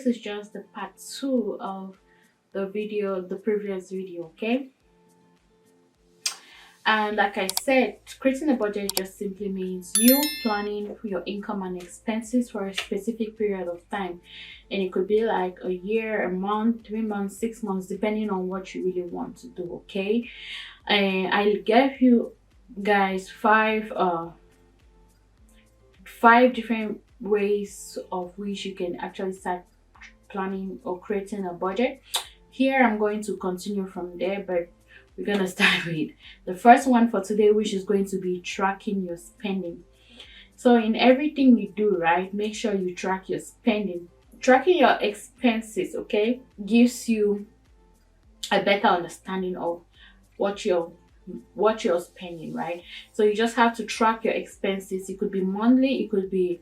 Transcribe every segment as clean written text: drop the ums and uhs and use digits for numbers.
This is just the part 2 of the previous video, okay? And like I said, creating a budget just simply means you planning your income and expenses for a specific period of time. And it could be like a year, a month, 3 months, 6 months, depending on what you really want to do, okay? And I gave you guys five different ways of which you can actually start planning or creating a budget. Here I'm going to continue from there, but we're gonna start with the first one for today, which is going to be tracking your spending. So in everything you do, right, make sure you track your spending. Tracking your expenses, okay, gives you a better understanding of what you're what you're spending, right? So you just have to track your expenses. It could be monthly, it could be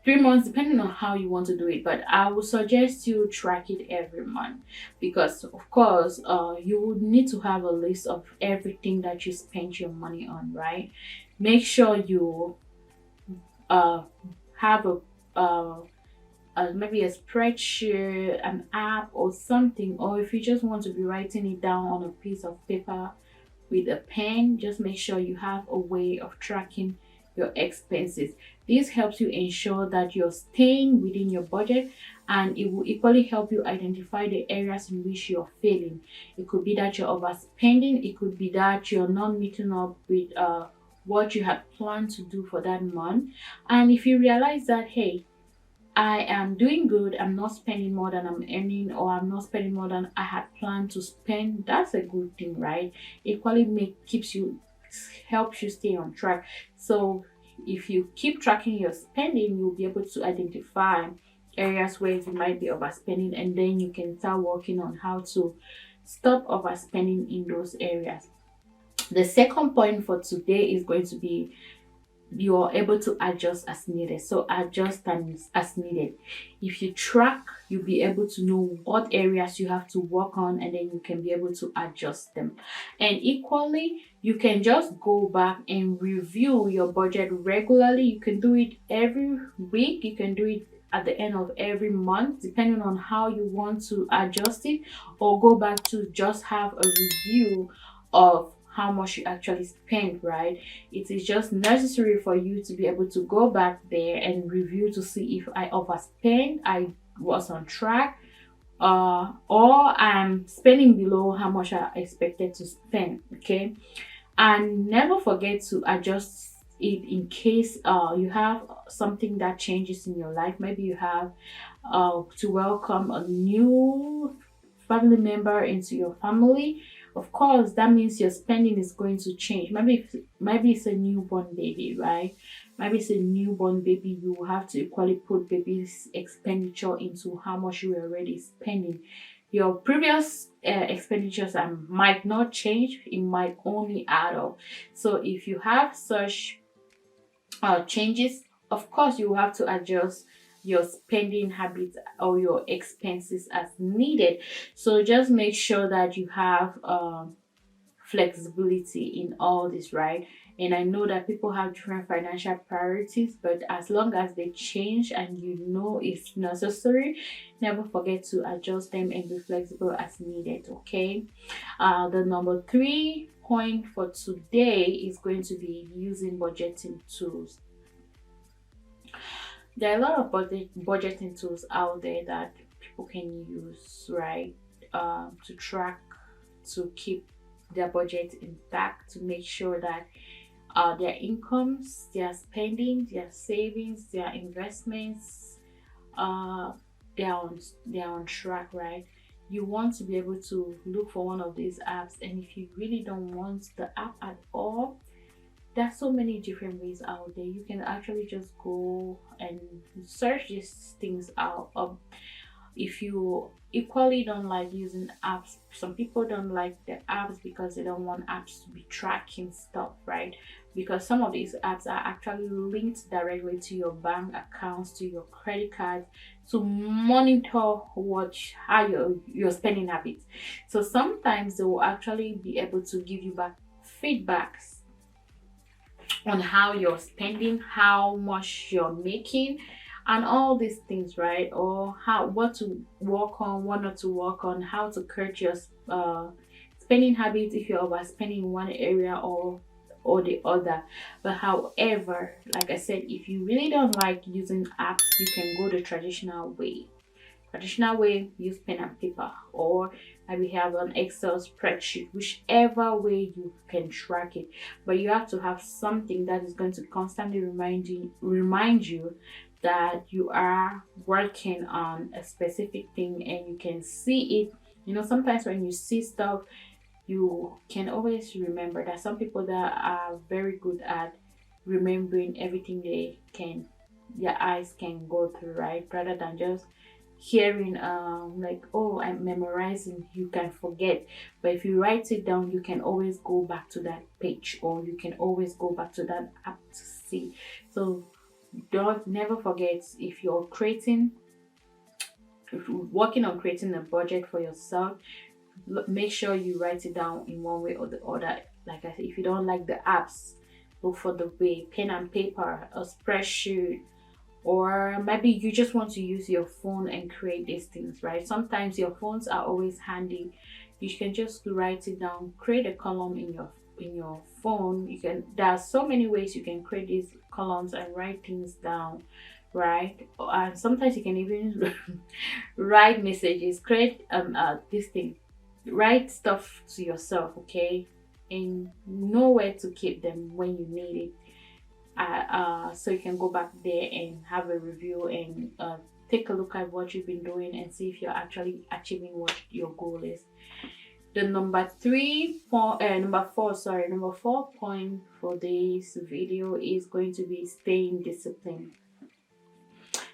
3 months, depending on how you want to do it. But I would suggest you track it every month because, of course, you would need to have a list of everything that you spend your money on, right? Make sure you uh, have maybe a spreadsheet, an app, or something. Or if you just want to be writing it down on a piece of paper with a pen, just make sure you have a way of tracking your expenses. This helps you ensure that you're staying within your budget, and it will equally help you identify the areas in which you're failing. It could be that you're overspending, it could be that you're not meeting up with what you had planned to do for that month. And if you realize that, hey, I am doing good. I'm not spending more than I'm earning, or I'm not spending more than I had planned to spend. That's a good thing, right? Equally make keeps you helps you stay on track. So if you keep tracking your spending, you'll be able to identify areas where you might be overspending, and then you can start working on how to stop overspending in those areas. The second point for today is going to be you are able to adjust as needed. So adjust as needed. If you track, you'll be able to know what areas you have to work on, and then you can be able to adjust them. And equally, you can just go back and review your budget regularly. You can do it every week, you can do it at the end of every month, depending on how you want to adjust it, or go back to just have a review of how much you actually spend, right? It is just necessary for you to be able to go back there and review to see if I overspent, I was on track, or I'm spending below how much I expected to spend. Okay, and never forget to adjust it in case you have something that changes in your life. Maybe you have to welcome a new family member into your family. Of course, that means your spending is going to change. Maybe it's a newborn baby, right? Maybe it's a newborn baby. You will have to equally put baby's expenditure into how much you were already spending. Your previous expenditures might not change. It might only add up. So if you have such changes, of course, you will have to adjust your spending habits or your expenses as needed. So just make sure that you have flexibility in all this, right? And I know that people have different financial priorities, but as long as they change and you know it's necessary, never forget to adjust them and be flexible as needed, okay? The number three point for today is going to be using budgeting tools. There are a lot of budgeting tools out there that people can use, right? To track, to keep their budget intact, to make sure that their incomes, their spending, their savings, their investments, uh, they're on track, right? You want to be able to look for one of these apps, and if you really don't want the app at all, there's so many different ways out there. You can actually just go and search these things out. If you equally don't like using apps, some people don't like the apps because they don't want apps to be tracking stuff, right? Because some of these apps are actually linked directly to your bank accounts, to your credit cards, to monitor how your spending habits. So sometimes they will actually be able to give you back feedbacks on how you're spending, how much you're making, and all these things, right? Or how, what to work on, what not to work on, how to curb your spending habits if you're overspending in one area or the other. But however, like I said, if you really don't like using apps, you can go the traditional way. Traditional way, use pen and paper, or maybe have an Excel spreadsheet, whichever way you can track it. But you have to have something that is going to constantly remind you that you are working on a specific thing and you can see it. Sometimes when you see stuff, you can always remember. That some people that are very good at remembering everything their eyes can go through, right? Rather than just hearing like, oh, I'm memorizing, you can forget. But if you write it down, you can always go back to that page, or you can always go back to that app to see. So don't never forget, if you're working on creating a budget for yourself, make sure you write it down in one way or the other. Like I said, if you don't like the apps, look for the way, pen and paper, a spreadsheet, or maybe you just want to use your phone and create these things, right? Sometimes your phones are always handy. You can just write it down, create a column in your phone. There are so many ways you can create these columns and write things down, right? And sometimes you can even write messages, create this thing, write stuff to yourself, okay? And know where to keep them when you need it. So you can go back there and have a review and take a look at what you've been doing and see if you're actually achieving what your goal is. The number four point for this video is going to be staying disciplined.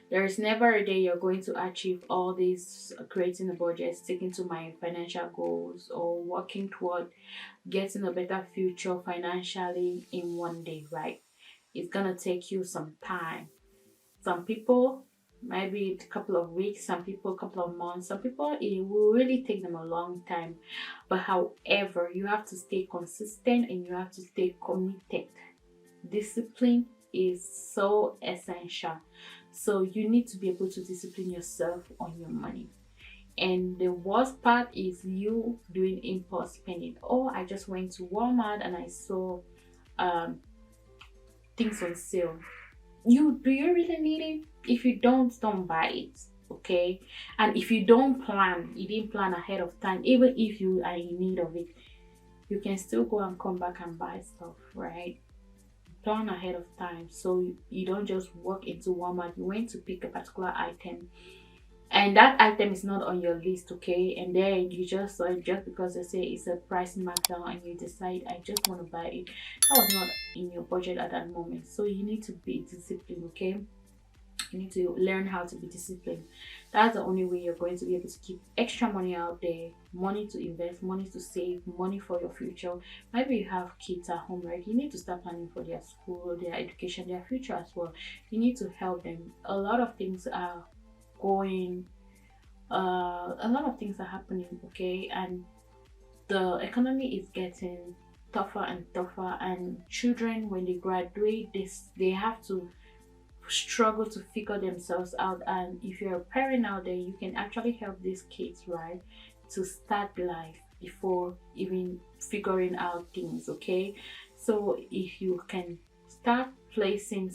There is never a day you're going to achieve all these creating a budget, sticking to my financial goals, or working toward getting a better future financially in one day, right? It's gonna take you some time. Some people, maybe a couple of weeks, some people a couple of months, some people it will really take them a long time. But however, you have to stay consistent and you have to stay committed. Discipline is so essential. So you need to be able to discipline yourself on your money. And the worst part is you doing impulse spending. Oh, I just went to Walmart and I saw um things on sale. Do you really need it? If you don't buy it, okay? And if you didn't plan ahead of time, even if you are in need of it, you can still go and come back and buy stuff, right? Plan ahead of time, so you don't just walk into Walmart. You went to pick a particular item and that item is not on your list, okay? And then you just saw it just because they say it's a price markdown and you decide, I just want to buy it. That was not in your budget at that moment. So you need to be disciplined, okay? You need to learn how to be disciplined. That's the only way you're going to be able to keep extra money out there, money to invest, money to save, money for your future. Maybe you have kids at home, right? You need to start planning for their school, their education, their future as well. You need to help them. Going a lot of things are happening, okay? And the economy is getting tougher and tougher, and children, when they graduate, they have to struggle to figure themselves out. And if you're a parent out there, you can actually help these kids, right, to start life before even figuring out things, okay? So if you can start placing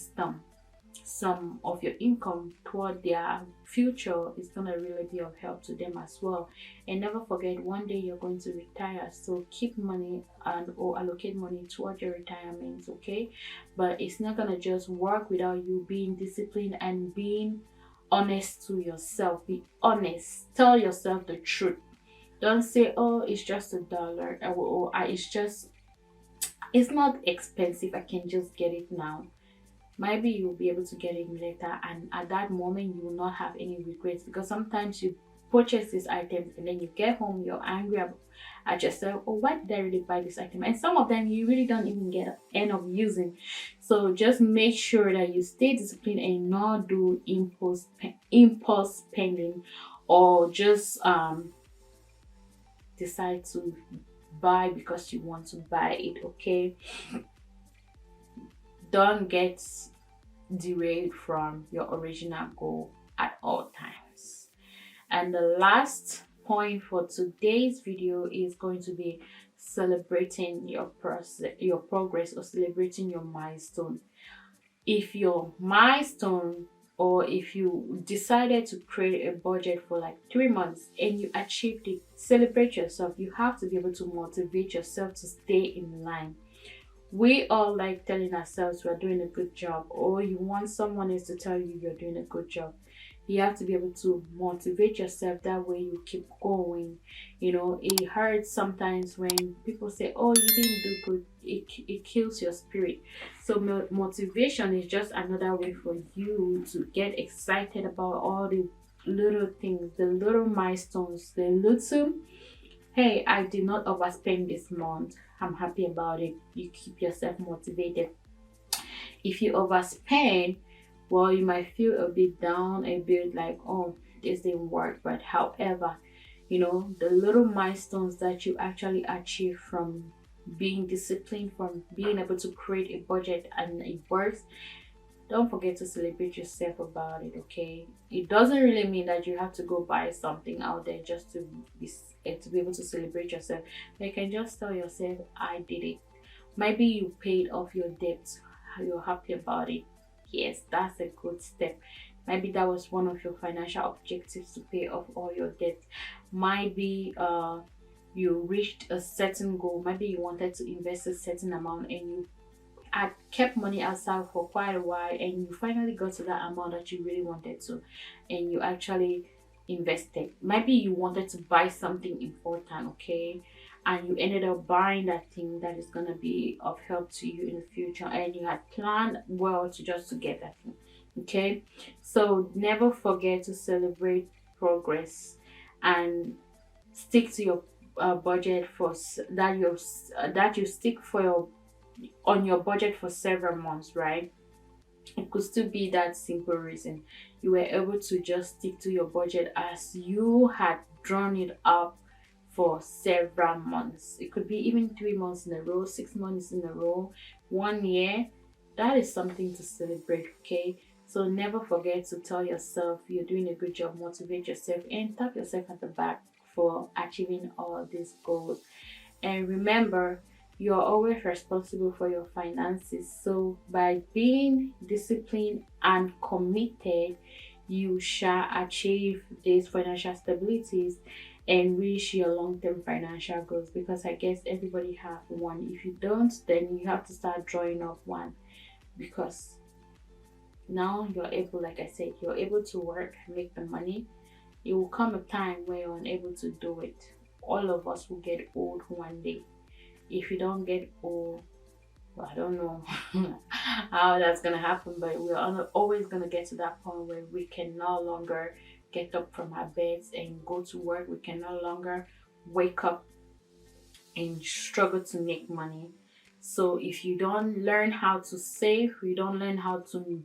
some of your income toward their future, is going to really be of help to them as well. And never forget, one day you're going to retire, so keep money and or allocate money toward your retirement, okay? But it's not going to just work without you being disciplined and being honest to yourself. Be honest, tell yourself the truth. Don't say, oh, it's just $1, it's not expensive, I can just get it now. Maybe you'll be able to get it later, and at that moment you will not have any regrets, because sometimes you purchase these items and then you get home, you're angry at yourself. Oh, why did I really buy this item? And some of them you really don't even end up using. So just make sure that you stay disciplined and not do impulse spending, or just decide to buy because you want to buy it, okay? Don't get derailed from your original goal at all times. And the last point for today's video is going to be celebrating your progress, or celebrating your milestone. If your milestone, or if you decided to create a budget for like 3 months and you achieved it, celebrate yourself. You have to be able to motivate yourself to stay in line. We all like telling ourselves we're doing a good job, or you want someone else to tell you you're doing a good job. You have to be able to motivate yourself, that way you keep going. It hurts sometimes when people say, oh, you didn't do good. It kills your spirit. So motivation is just another way for you to get excited about all the little things, the little milestones, the little, hey, I did not overspend this month, I'm happy about it. You keep yourself motivated. If you overspend, well, you might feel a bit down, a bit like, oh, this didn't work. But however, the little milestones that you actually achieve from being disciplined, from being able to create a budget and it works, don't forget to celebrate yourself about it, okay? It doesn't really mean that you have to go buy something out there just to be able to celebrate yourself. But you can just tell yourself, I did it. Maybe you paid off your debts, you're happy about it. Yes, that's a good step. Maybe that was one of your financial objectives, to pay off all your debts. Might be you reached a certain goal. Maybe you wanted to invest a certain amount and you had kept money outside for quite a while, and you finally got to that amount that you really wanted to, and you actually invested. Maybe you wanted to buy something important, okay, and you ended up buying that thing that is going to be of help to you in the future, and you had planned well to get that thing, okay? So never forget to celebrate progress and stick to your budget for that you stick on your budget for several months, right? It could still be that simple reason you were able to just stick to your budget as you had drawn it up for several months. It could be even 3 months in a row, 6 months in a row, 1 year. That is something to celebrate, okay? So never forget to tell yourself you're doing a good job, motivate yourself, and tap yourself at the back for achieving all these goals. And remember, you're always responsible for your finances. So by being disciplined and committed, you shall achieve these financial stabilities and reach your long-term financial goals, because I guess everybody have one. If you don't, then you have to start drawing up one, because now you're able, like I said, you're able to work, make the money. It will come a time where you're unable to do it. All of us will get old one day. If you don't get old, well, I don't know how that's gonna happen, but we're always gonna get to that point where we can no longer get up from our beds and go to work. We can no longer wake up and struggle to make money. So if you don't learn how to save, you don't learn how to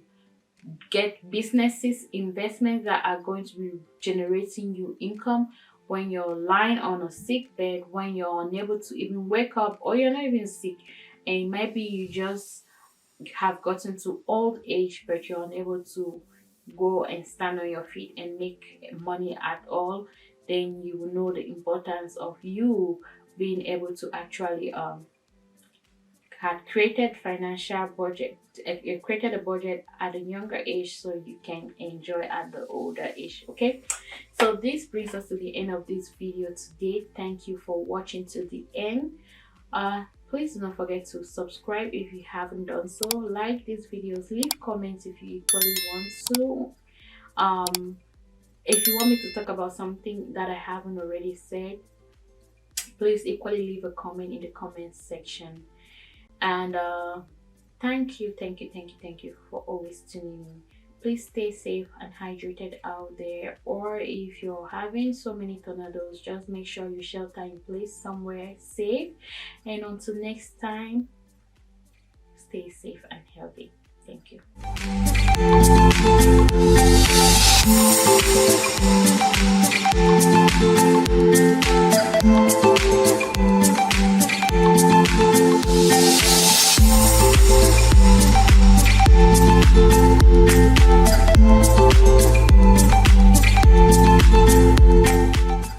get businesses, investments that are going to be generating you income, when you're lying on a sick bed, when you're unable to even wake up, or you're not even sick, and maybe you just have gotten to old age, but you're unable to go and stand on your feet and make money at all, then you will know the importance of you being able to actually had created financial budget. You created a budget at a younger age so you can enjoy at the older age, okay? So this brings us to the end of this video today. Thank you for watching to the end. Please do not forget to subscribe if you haven't done so. Like these videos, leave comments if you equally want to. If you want me to talk about something that I haven't already said, please equally leave a comment in the comment section. And thank you for always tuning in. Please stay safe and hydrated out there, or if you're having so many tornadoes, just make sure you shelter in place somewhere safe. And until next time, stay safe and healthy. Thank you.